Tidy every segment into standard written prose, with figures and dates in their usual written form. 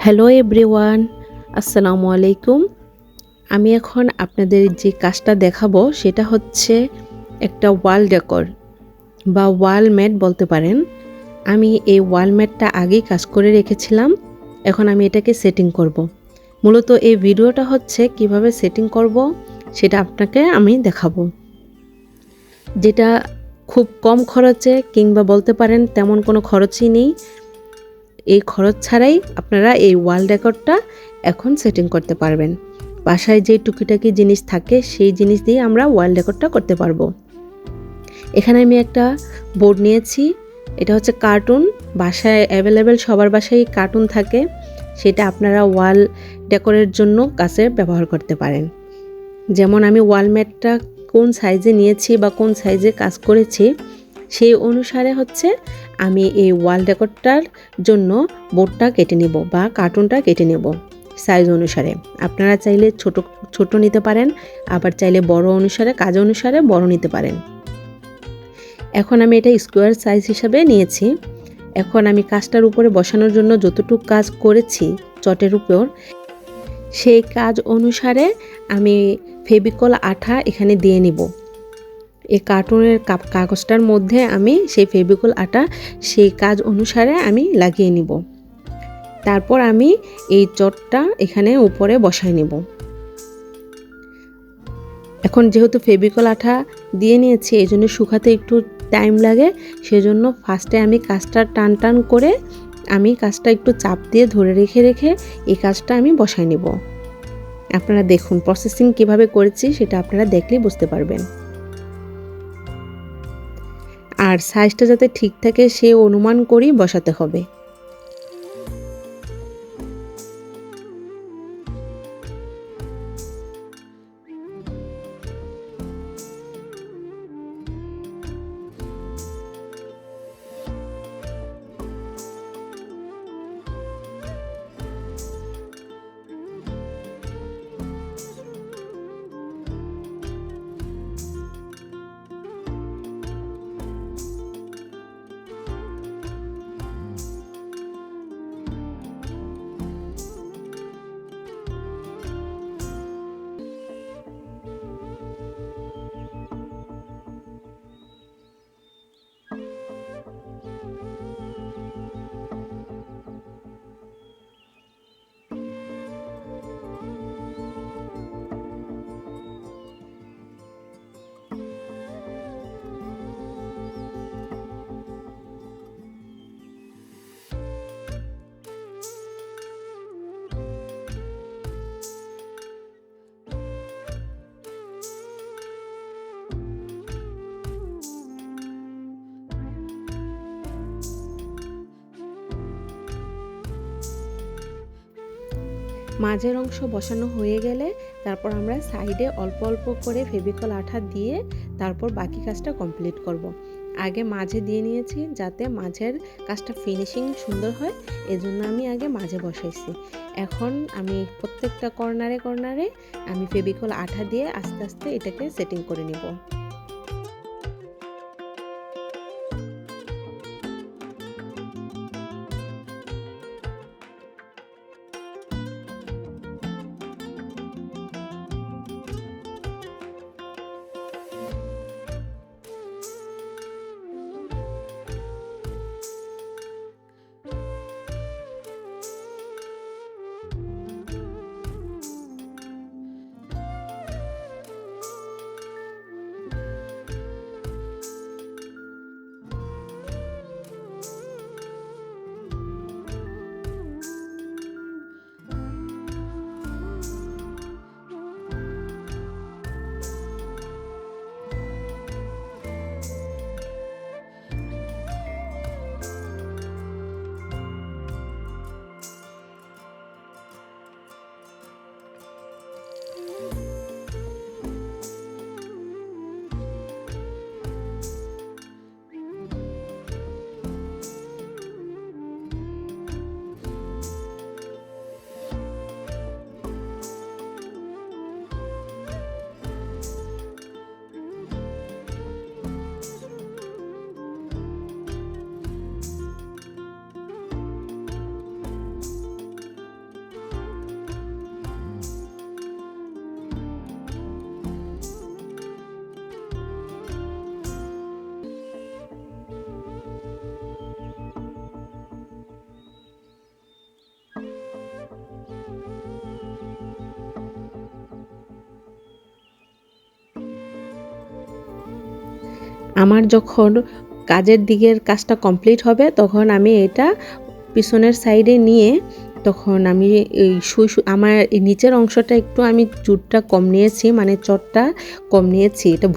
Hello everyone, আসসালামু আলাইকুম। আমি এখন আপনাদের যে কাজটা দেখাবো সেটা হচ্ছে একটা ওয়াল ডেকর বা ওয়াল ম্যাট বলতে পারেন। আমি এই ওয়াল ম্যাটটা আগেই কাজ করে রেখেছিলাম, এখন আমি এটাকে সেটিং করব। মূলত এই ভিডিওটা হচ্ছে কিভাবে সেটিং করব সেটা আপনাকে আমি দেখাবো, যেটা খুব কম খরচে কিংবা বলতে পারেন তেমন কোনো খরচই নেই। এই খরচ ছাড়াই আপনারা এই ওয়াল ডেকরটা এখন সেটিং করতে পারবেন। বাসায় যে টুকিটাকি জিনিস থাকে সেই জিনিস দিয়ে আমরা ওয়াল ডেকরটা করতে পারবো। এখানে আমি একটা বোর্ড নিয়েছি, এটা হচ্ছে কার্টুন। বাসায় অ্যাভেলেবেল সবার বাসায় কার্টুন থাকে, সেটা আপনারা ওয়াল ডেকোরের জন্য কাছে ব্যবহার করতে পারেন। যেমন আমি ওয়াল ম্যাটটা কোন সাইজে নিয়েছি বা কোন সাইজে কাজ করেছি সেই অনুসারে হচ্ছে আমি এই ওয়াল ডেকোরটার জন্য বোর্ডটা কেটে নেব বা কার্টুনটা কেটে নেব সাইজ অনুসারে। আপনারা চাইলে ছোট ছোট নিতে পারেন, আবার চাইলে বড় অনুসারে কাজ অনুসারে বড় নিতে পারেন। এখন আমি এটা স্কোয়ার সাইজ হিসাবে নিয়েছি। এখন আমি কাজটার উপরে বসানোর জন্য যতটুকু কাজ করেছি চটের উপর, সেই কাজ অনুসারে আমি ফেভিকল আঠা এখানে দিয়ে নিব। এই কার্টুনের কাগজটার মধ্যে আমি সেই ফেভিকল আঠা সেই কাজ অনুসারে আমি লাগিয়ে নিব। তারপর আমি এই চটটা এখানে উপরে বসাই নেব। এখন যেহেতু ফেভিকল আঠা দিয়ে নিয়েছি এই জন্য শুকাতে একটু টাইম লাগে, সেজন্য ফার্স্টে আমি কাজটা টান টান করে আমি কাজটা একটু চাপ দিয়ে ধরে রেখে রেখে এই কাজটা আমি বসাই নেব। আপনারা দেখুন প্রসেসিং কিভাবে করেছি সেটা আপনারা দেখলেই বুঝতে পারবেন। আর সাইজটা যাতে ঠিক থাকে সে অনুমান করেই বসাতে হবে। মাঝের অংশ বসানো হয়ে গেলে তারপর আমরা সাইডে অল্প অল্প করে ফেভিকল আঠা দিয়ে তারপর বাকি কাজটা কমপ্লিট করব। আগে মাঝে দিয়ে নিয়েছি যাতে মাঝের কাজটা ফিনিশিং সুন্দর হয়, এজন্য আমি আগে মাঝে বসাইছি। এখন আমি প্রত্যেকটা কর্নারে কর্নারে আমি ফেভিকল আঠা দিয়ে আস্তে আস্তে এটাকে সেটিং করে নিব। আমার যখন কাজের দিকের কাজটা কমপ্লিট হবে তখন আমি এটা পিছনের সাইডে নিয়ে তখন আমি এই আমার এই নিচের অংশটা একটু আমি চুটটা কম নিয়েছি, মানে চটটা কম নিয়েছি। এটা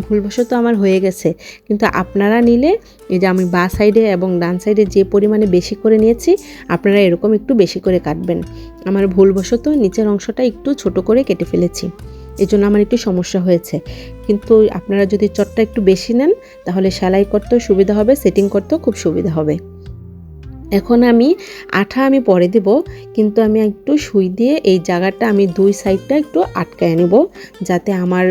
ভুলবশত আমার হয়ে গেছে, কিন্তু আপনারা নিলে এই যে আমি বাঁ সাইডে এবং ডান সাইডে যে পরিমাণে বেশি করে নিয়েছি আপনারা এরকম একটু বেশি করে কাটবেন। আমার ভুলবশত নিচের অংশটা একটু ছোট করে কেটে ফেলেছি, এই জন্য আমার একটু সমস্যা হয়েছে। কিন্তু আপনারা যদি চটটা একটু বেশি নেন তাহলে সেলাই করতেও সুবিধা হবে, সেটিং করতেও খুব সুবিধা হবে। এখন আমি আঠা পরে দেব, কিন্তু আমি একটু সুই দিয়ে এই জায়গাটা আমি দুই সাইডটা একটু আটকায় নেব, যাতে আমার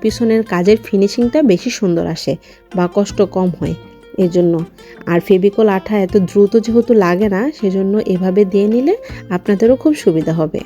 পিছনের কাজের ফিনিশিংটা বেশি সুন্দর আসে বা কষ্ট কম হয় এই জন্য। আর ফেভিকল আঠা এত দ্রুত যেহেতু লাগে না, সেজন্য এভাবে দিয়ে নিলে আপনাদেরও খুব সুবিধা হবে।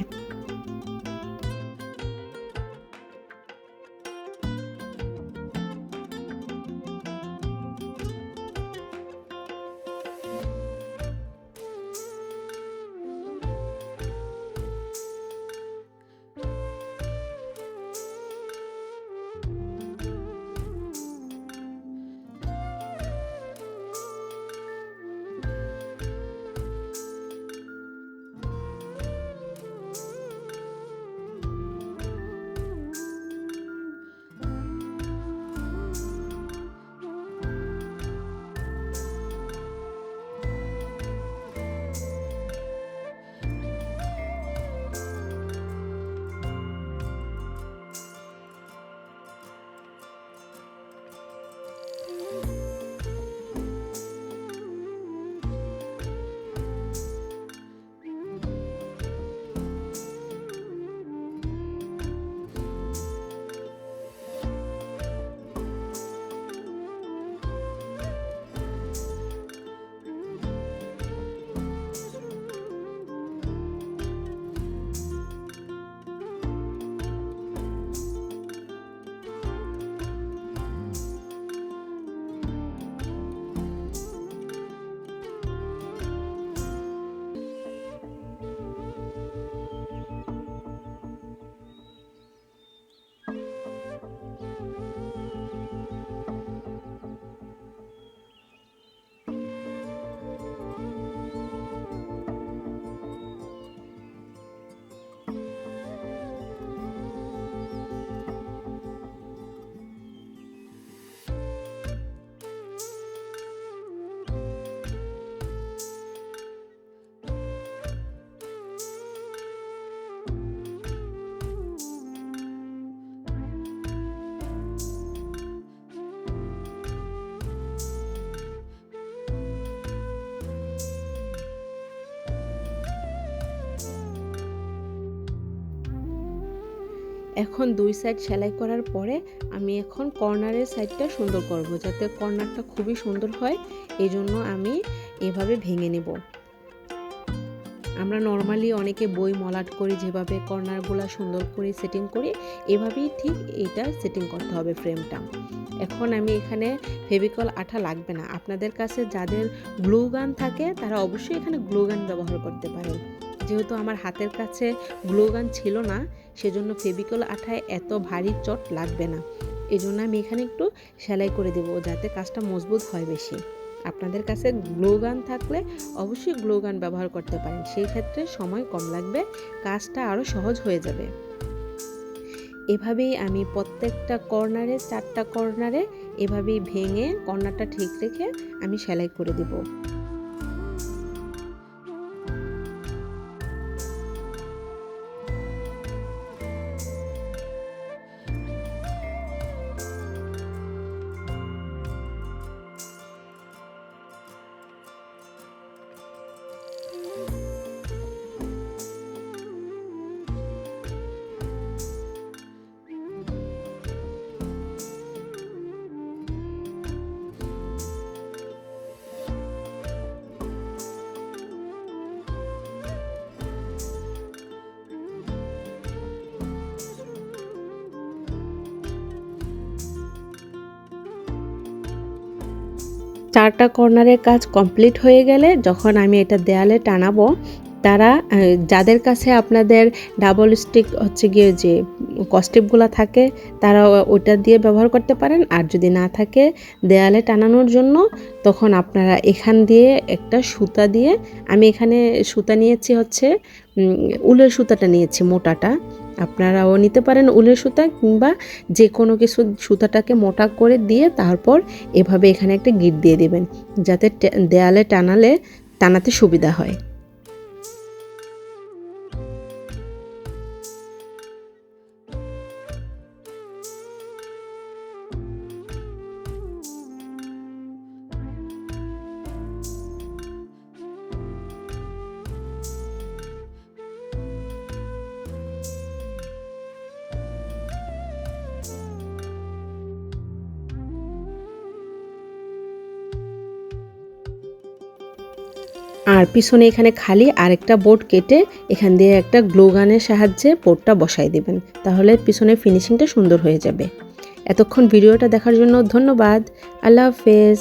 এখন দুই সাইড সেলাই করার পরে আমি এখন কর্নারের সাইডটা সুন্দর করব, যাতে কর্নারটা খুবই সুন্দর হয়। এই জন্য আমি এভাবে ভেঙে নেব। আমরা নর্মালি অনেকে বই মলাট করি, যেভাবে কর্নারগুলো সুন্দর করে সেটিং করি, এভাবেই ঠিক এটা সেটিং করতে হবে ফ্রেমটা। এখন আমি এখানে ফেভিকল আঠা লাগবে না, আপনাদের কাছে যাদের গ্লু গান থাকে তারা অবশ্যই এখানে গ্লু গান ব্যবহার করতে পারেন। যেহেতু আমার হাতের কাছে গ্লু গান ছিল না, সেজন্য ফেভিকল আঠায় এত ভারী চট লাগবে না। এই জন্য আমি এখানে একটু সেলাই করে দেব, যাতে কাজটা মজবুত হয় বেশি। আপনাদের কাছে গ্লু গান থাকলে অবশ্যই গ্লু গান ব্যবহার করতে পারেন, সেই ক্ষেত্রে সময় কম লাগবে, কাজটা আরও সহজ হয়ে যাবে। এভাবেই আমি প্রত্যেকটা কর্নারে, 4টা কর্নারে এভাবেই ভেঙে কর্নারটা ঠিক রেখে আমি সেলাই করে দেব। চারটা কর্নারের কাজ কমপ্লিট হয়ে গেলে যখন আমি এটা দেয়ালে টানাবো, তারা যাদের কাছে আপনাদের ডাবল স্টিক হচ্ছে গিয়ে যে কস্টেপগুলো থাকে তারা ওইটা দিয়ে ব্যবহার করতে পারেন। আর যদি না থাকে দেয়ালে টানানোর জন্য, তখন আপনারা এখান দিয়ে একটা সুতা দিয়ে, আমি এখানে সুতা নিয়েছি হচ্ছে উলের সুতাটা নিয়েছি মোটাটা, আপনারাও নিতে পারেন উলের সুতা, কিংবা যে কোনো কিছু সুতাটাকে মোটা করে দিয়ে তারপর এভাবে এখানে একটা গিঁট দিয়ে দিবেন, যাতে দেয়ালে টানাতে সুবিধা হয়। আর পিছনে এখানে খালি আরেকটা বোর্ড কেটে এখান দিয়ে একটা গ্লু গানের সাহায্যে বোর্ডটা বসাই দিবেন, তাহলে পিছনে ফিনিশিংটা সুন্দর হয়ে যাবে। এতক্ষণ ভিডিওটা দেখার জন্য ধন্যবাদ। আল্লাহ হাফেজ।